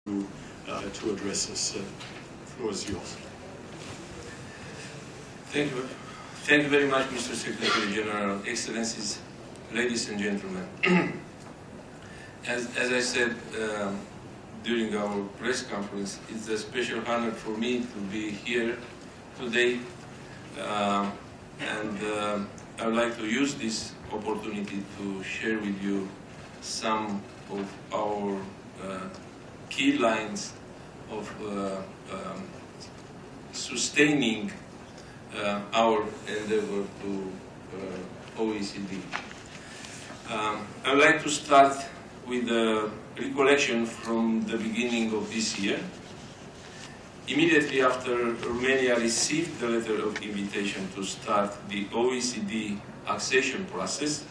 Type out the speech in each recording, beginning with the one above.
to address us. The floor is yours. Thank you. Thank you very much, Mr. Secretary General, Excellencies, ladies and gentlemen. As I said during our press conference, it's a special honor for me to be here today, and I would like to use this opportunity to share with you some of our key lines of sustaining our endeavor to OECD. I would like to start with a recollection from the beginning of this year. Immediately after Romania received the letter of invitation to start the OECD accession process,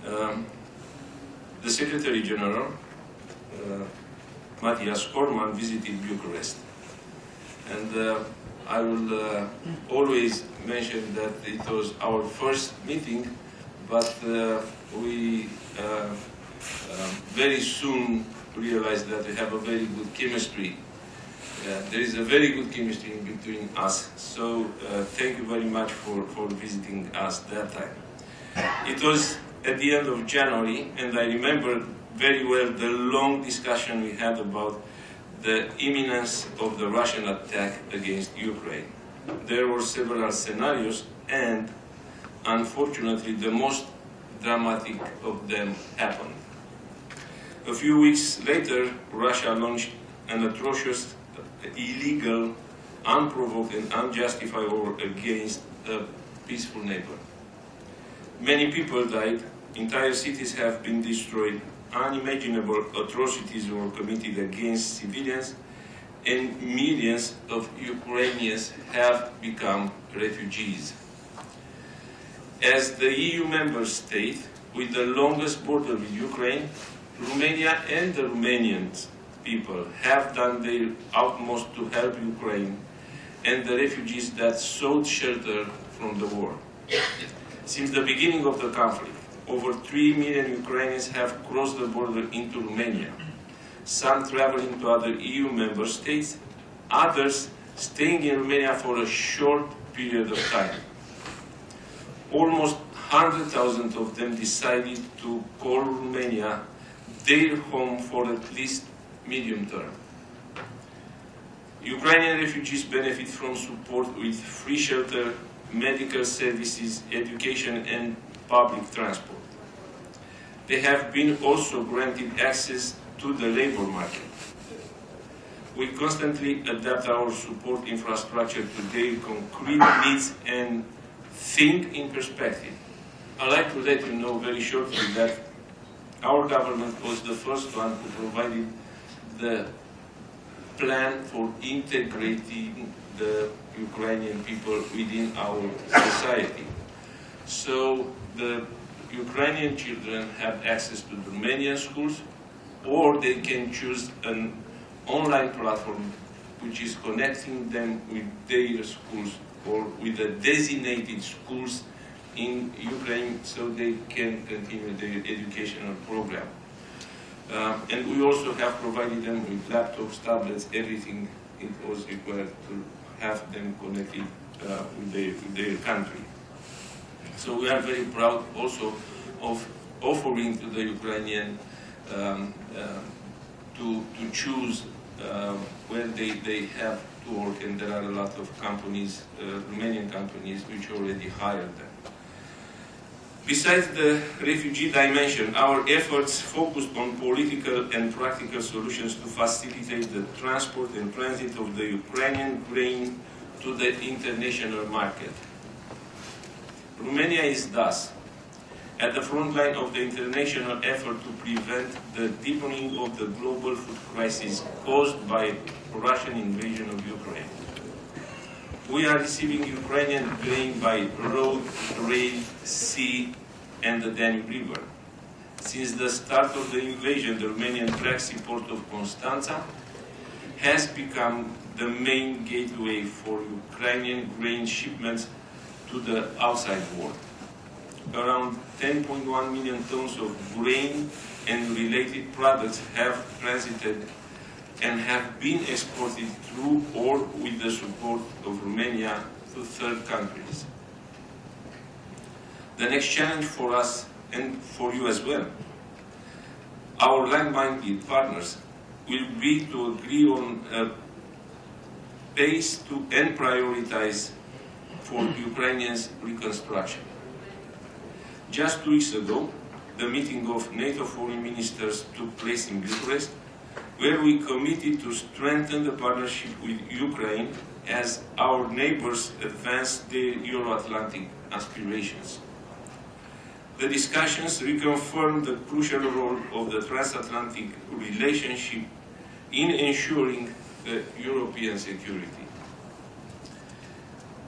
the Secretary General, Matthias Corman, visited Bucharest. And I will always mention that it was our first meeting, but we very soon realized that we have a very good chemistry. There is a very good chemistry in between us. So thank you very much for visiting us that time. It was at the end of January, and I remember very well the long discussion we had about the imminence of the Russian attack against Ukraine. There were several scenarios, and unfortunately the most dramatic of them happened. A few weeks later, Russia launched an atrocious, illegal, unprovoked and unjustified war against a peaceful neighbor. Many people died, entire cities have been destroyed, unimaginable atrocities were committed against civilians, and millions of Ukrainians have become refugees. As the EU member state with the longest border with Ukraine, Romania and the Romanian people have done their utmost to help Ukraine and the refugees that sought shelter from the war. Since the beginning of the conflict, over 3 million Ukrainians have crossed the border into Romania, some traveling to other EU member states, others staying in Romania for a short period of time. Almost 100,000 of them decided to call Romania their home for at least medium term. Ukrainian refugees benefit from support with free shelter, medical services, education and public transport. They have been also granted access to the labor market. We constantly adapt our support infrastructure to their concrete needs and think in perspective. I'd like to let you know very shortly that our government was the first one who provided the plan for integrating the Ukrainian people within our society. So the Ukrainian children have access to the Romanian schools, or they can choose an online platform which is connecting them with their schools or with the designated schools in Ukraine so they can continue their educational program. And we also have provided them with laptops, tablets, everything it was required to have them connected with their country. So we are very proud also of offering to the Ukrainian to choose where they have to work, and there are a lot of companies, Romanian companies, which already hired them. Besides the refugee dimension, our efforts focused on political and practical solutions to facilitate the transport and transit of the Ukrainian grain to the international market. Romania is thus at the front line of the international effort to prevent the deepening of the global food crisis caused by Russian invasion of Ukraine. We are receiving Ukrainian grain by road, rail, sea, and the Danube River. Since the start of the invasion, the Romanian Black Sea port of Constanța has become the main gateway for Ukrainian grain shipments to the outside world. Around 10.1 million tons of grain and related products have transited and have been exported through or with the support of Romania to third countries. The next challenge for us and for you as well, our like-minded partners, will be to agree on a pace to and prioritize for Ukrainians' reconstruction. Just 2 weeks ago, the meeting of NATO foreign ministers took place in Bucharest, where we committed to strengthen the partnership with Ukraine as our neighbors advance their Euro-Atlantic aspirations. The discussions reconfirmed the crucial role of the transatlantic relationship in ensuring the European security.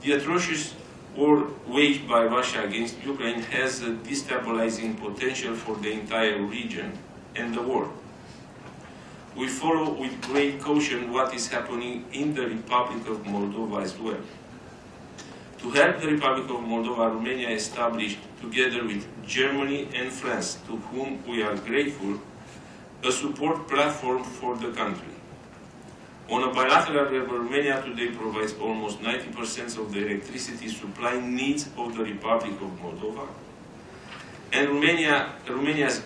The atrocious war waged by Russia against Ukraine has a destabilizing potential for the entire region and the world. We follow with great caution what is happening in the Republic of Moldova as well. To help the Republic of Moldova, Romania established, together with Germany and France, to whom we are grateful, a support platform for the country. On a bilateral level, Romania today provides almost 90% of the electricity supply needs of the Republic of Moldova. And Romania's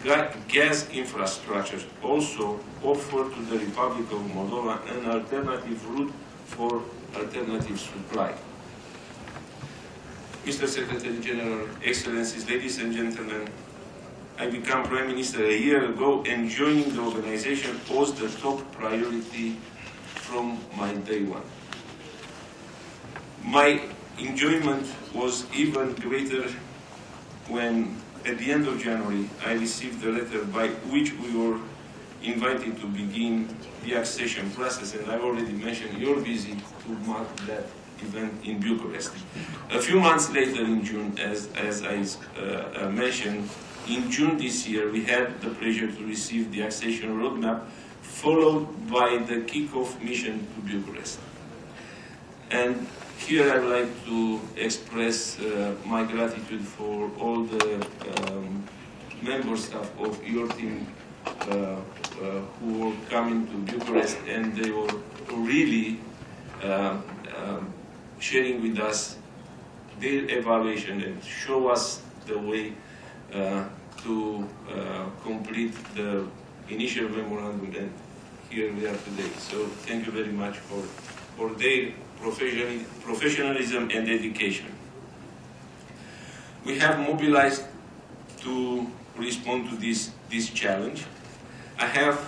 gas infrastructure also offer to the Republic of Moldova an alternative route for alternative supply. Mr. Secretary General, Excellencies, ladies and gentlemen, I became Prime Minister a year ago, and joining the organization was the top priority from my day one. My enjoyment was even greater when, at the end of January, I received the letter by which we were invited to begin the accession process, and I already mentioned your visit to mark that event in Bucharest. A few months later in June, as I mentioned, in June this year, we had the pleasure to receive the accession roadmap, followed by the kick-off mission to Bucharest. And here I would like to express my gratitude for all the member staff of your team who were coming to Bucharest, and they were really sharing with us their evaluation and show us the way to complete the initial memorandum, and here we are today. So thank you very much for their professionalism and dedication. We have mobilized to respond to this challenge. I have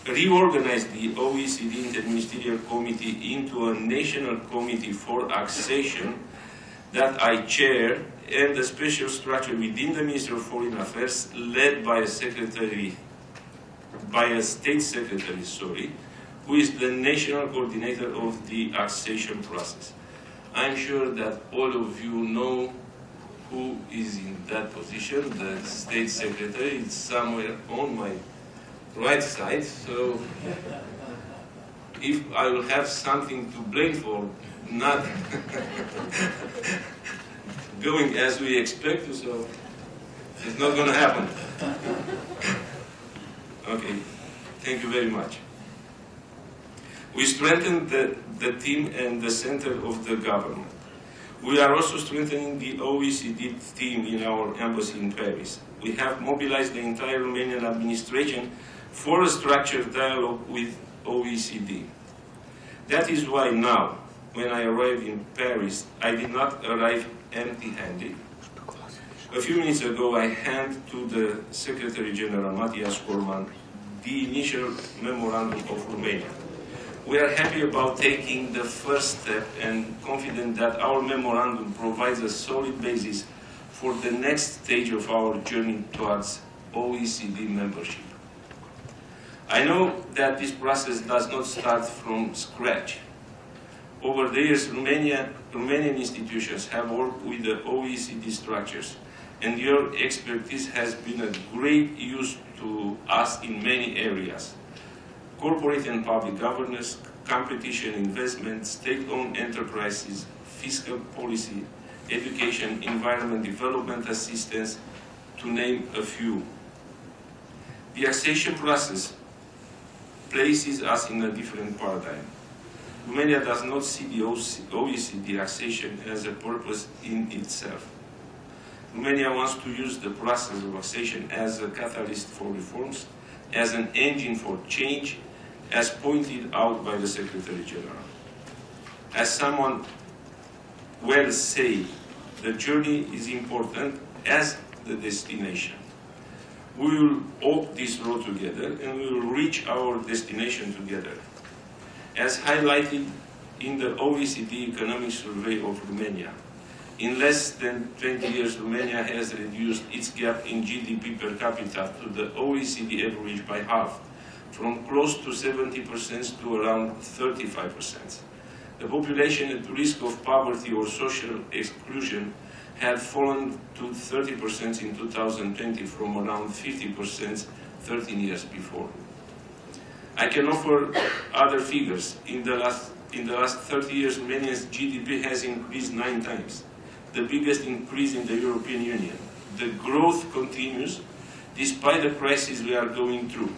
reorganized the OECD Interministerial Committee into a national committee for accession that I chair, and a special structure within the Ministry of Foreign Affairs led by a state secretary, who is the national coordinator of the accession process. I'm sure that all of you know who is in that position. The state secretary is somewhere on my right side, so if I will have something to blame for not going as we expect to, so it's not going to happen. Okay, thank you very much. We strengthened the team and the center of the government. We are also strengthening the OECD team in our embassy in Paris. We have mobilized the entire Romanian administration for a structured dialogue with OECD. That is why now, when I arrived in Paris, I did not arrive empty-handed. A few minutes ago, I handed to the Secretary General, Matthias Corman, the initial memorandum of Romania. We are happy about taking the first step and confident that our memorandum provides a solid basis for the next stage of our journey towards OECD membership. I know that this process does not start from scratch. Over the years, Romanian institutions have worked with the OECD structures, and your expertise has been a great use to us in many areas: corporate and public governance, competition, investment, state-owned enterprises, fiscal policy, education, environment, development assistance, to name a few. The accession process places us in a different paradigm. Romania does not see the OECD accession as a purpose in itself. Romania wants to use the process of accession as a catalyst for reforms, as an engine for change, as pointed out by the Secretary General. As someone well said, the journey is important as the destination. We will walk this road together and we will reach our destination together. As highlighted in the OECD Economic Survey of Romania, in less than 20 years, Romania has reduced its gap in GDP per capita to the OECD average by half, from close to 70% to around 35%. The population at risk of poverty or social exclusion had fallen to 30% in 2020 from around 50% 13 years before. I can offer other figures. In the last 30 years, Romania's GDP has increased 9 times, the biggest increase in the European Union. The growth continues despite the crisis we are going through.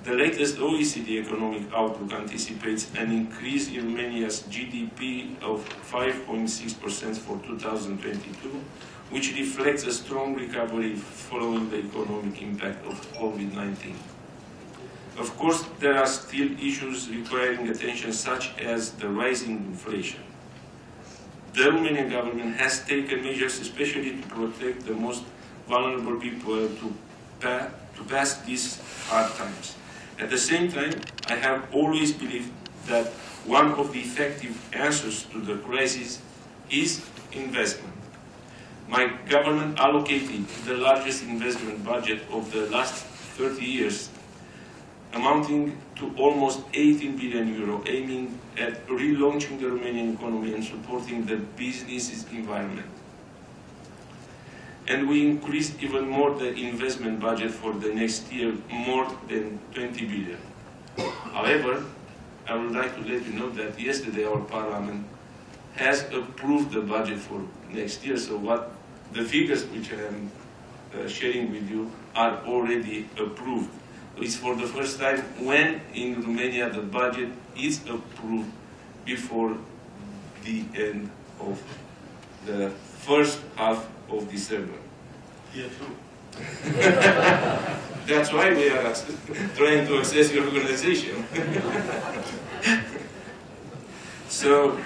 The latest OECD economic outlook anticipates an increase in Romania's GDP of 5.6% for 2022, which reflects a strong recovery following the economic impact of COVID-19. Of course, there are still issues requiring attention, such as the rising inflation. The Romanian government has taken measures especially to protect the most vulnerable people to pass these hard times. At the same time, I have always believed that one of the effective answers to the crisis is investment. My government allocated the largest investment budget of the last 30 years, amounting to almost 18 billion euro, aiming at relaunching the Romanian economy and supporting the business environment. And we increased even more the investment budget for the next year, more than 20 billion. However, I would like to let you know that yesterday our parliament has approved the budget for next year, so the figures which I am sharing with you are already approved. It's for the first time when in Romania the budget is approved before the end of the first half of December. Here too. That's why we are trying to access your organization. So,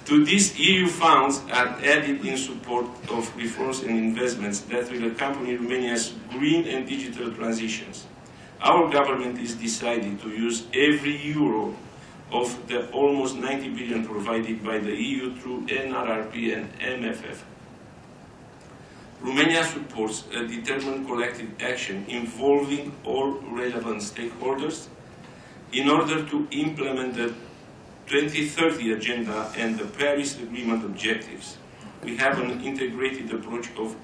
to these EU funds are added in support of reforms and investments that will accompany Romania's green and digital transitions. Our government is deciding to use every euro of the almost 90 billion provided by the EU through NRRP and MFF. Romania supports a determined collective action involving all relevant stakeholders in order to implement the 2030 agenda and the Paris Agreement objectives. We have an integrated approach of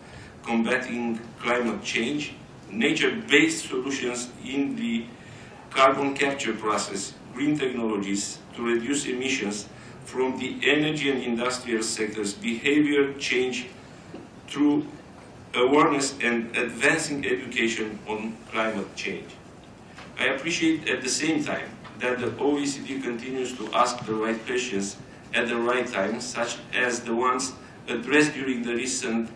combating climate change, nature-based solutions in the carbon capture process, green technologies to reduce emissions from the energy and industrial sectors, behavior change through awareness and advancing education on climate change. I appreciate at the same time that the OECD continues to ask the right questions at the right time, such as the ones addressed during the recent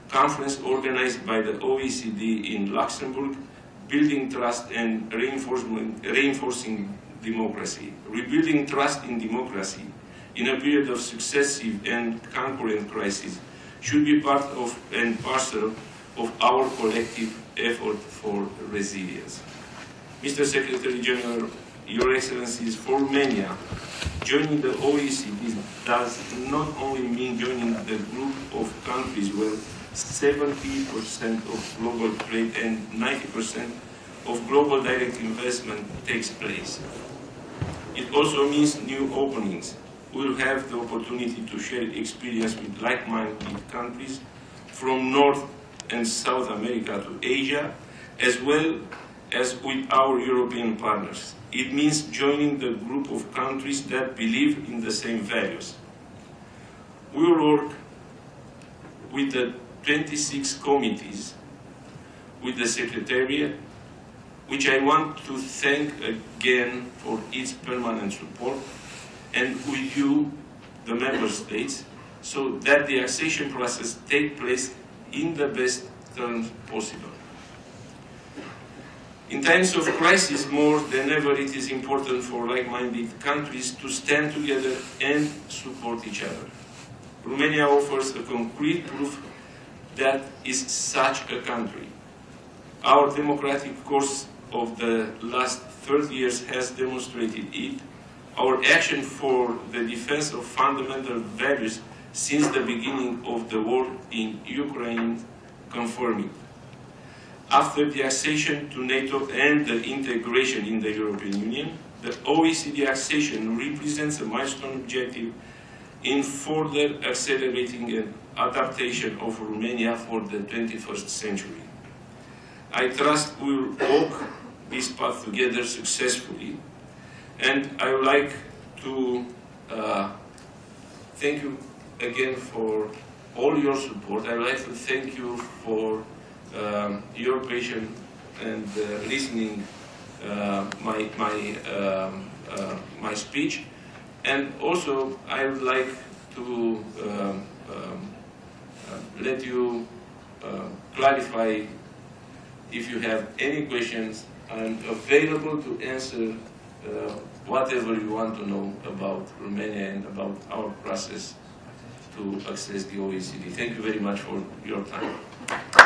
conference organized by the OECD in Luxembourg, Building Trust and Reinforcing Democracy. Rebuilding trust in democracy in a period of successive and concurrent crises should be part of and parcel of our collective effort for resilience. Mr. Secretary General, Your Excellencies, for Romania, joining the OECD does not only mean joining the group of countries where 70% of global trade and 90% of global direct investment takes place. It also means new openings. We will have the opportunity to share experience with like-minded countries from North and South America to Asia, as well as with our European partners. It means joining the group of countries that believe in the same values. We will work with the 26 committees, with the Secretariat, which I want to thank again for its permanent support, and with you, the member states, so that the accession process take place in the best terms possible. In times of crisis, more than ever, it is important for like-minded countries to stand together and support each other. Romania offers a concrete proof that is such a country. Our democratic course of the last 30 years has demonstrated it. Our action for the defense of fundamental values since the beginning of the war in Ukraine confirm it. After the accession to NATO and the integration in the European Union, the OECD accession represents a milestone objective in further accelerating an adaptation of Romania for the 21st century. I trust we will walk this path together successfully, and I would like to thank you again for all your support. I would like to thank you for your patience and listening my speech, and also I would like to let you clarify if you have any questions. I'm available to answer whatever you want to know about Romania and about our process to access the OECD. Thank you very much for your time.